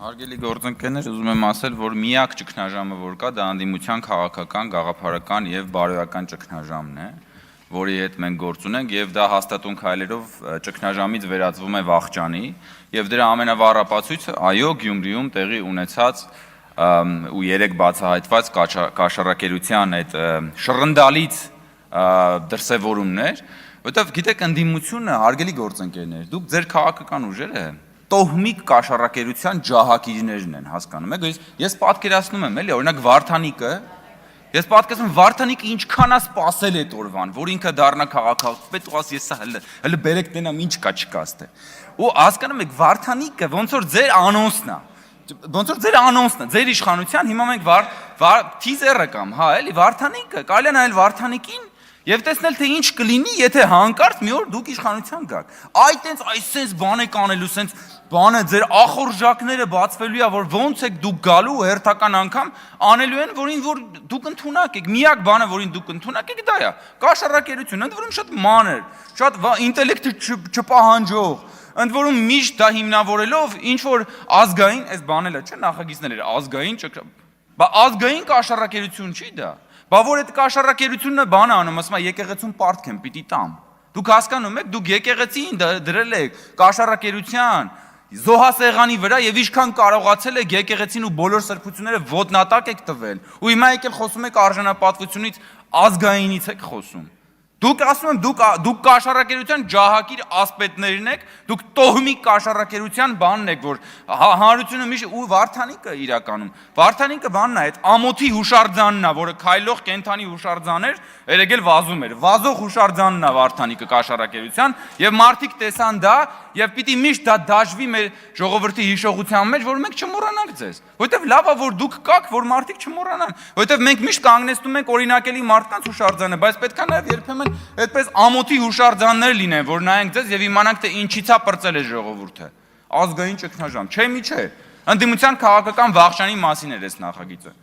Հարգելի գործընկերներ, ուզում եմ ասել, որ միակ ճգնաժամը, որ կա, դա անդիմության քաղաքական, գաղափարական եւ բարոյական ճգնաժամն է, որի հետ մենք գործ ունենք եւ դա հաստատուն քայլերով ճգնաժամից վերածվում է վախճանի եւ դրա ամենավառ ապացույցը, այո, Գյումրիում տեղի ունեցած ու երեք բացահայտված կաշառակերության այդ շռնդալից դրսևորումներ, որտեղ գիտեք, ընդդիմությունը, հարգելի գործընկերներ, դուք ձեր քաղաքական ուժերը տոհմիկ կաշառակերության ջահակիրներն են, հասկանում եք, ես պատկերացնում եմ, էլի, օրինակ Վարդանիկը ինչքան է սպասել այդ օրվան, որ ինքը դառնա քաղաքապետ ու ասի, ես հələ բերեք տենամ ինչ կա չկա ստե։ Ու հասկանում եք, Վարդանիկը ոնց որ ձեր անոնսն է, ձեր իշխանության, հիմա մենք թիզերը կամ, հա, էլի, Վարդանիկը, կարելի է նայել Վարդանիկին եւ տեսնել թե ինչ կլինի, եթե հանկարծ մի օր դուք իշխանության գաք։ Այսպես բան եք անելու, սենց բանը ձեր ախորժակները բացվելու է, որ ոնց եք դուք գալու հերթական անգամ անելու են, որ դուք ընդունակ եք։ Միակ բանը, որին դուք ընդունակ եք, դա է կաշառակերություն, ընդ որում շատ մանր, շատ ինտելեկտը չպահանջող, ընդ որում միշտ դա հիմնավորելով ինչ որ ազգային, այս բանել է, չէ, նախագիծներ ազգային կաշառակերություն չի դա։ Բա որ այդ կաշառակերությունը բան անում, ասում է եկեղեցուն պարտք եմ պիտի տամ։ Դուք հասկանում եք, դուք եկեղեցին դրել եք կաշառակերության զոհասեղանի վրա եւ ինչքան կարողացել եք եկեղեցին ու բոլոր սրբությունները ոտնատակ եք տվել։ Ու հիմա եկել խոսում եք արժանապատվությունից, ազգայինից եք խոսում։ Դուք ասում եմ, դուք կաշառակերության ջահակիր ասպետներն եք, դուք տոհմիկ կաշառակերության բանն եք, որ հանրությունը միշտ ու Վարդանիկը իրականում։ Վարդանիկը բանն է, այդ ամոթի հուշարձանն է, որը քայլող կենթանի հուշարձան էր, երեգել վազում էր։ Վազող հուշարձանն է Վարդանիկը կաշառակերության, եւ մարդիկ տեսան դա, եւ պիտի միշտ դա դաշվի մեր ժողովրդի հիշողության մեջ, որ մենք չմոռանանք ձեզ։ Որտեւ լավ է, որ դուք կաք, որ մարդիկ չմոռանան, որտեւ մենք միշտ կանգնեցնում ենք օրինակելի մարդկանց հուշարձանը, բայց պետքա նաեւ երբեմն այդպես ամոթի հուշարձաններ լինեն, որ նայենք ձեզ եւ իմանանք թե ինչից է պրծել է ժողովուրդը։ Ազգային ճգնաժամ, չէ՞ մի չէ։ Ընդդիմության քաղաքական վախճանի մասին էր այս նախագիծը։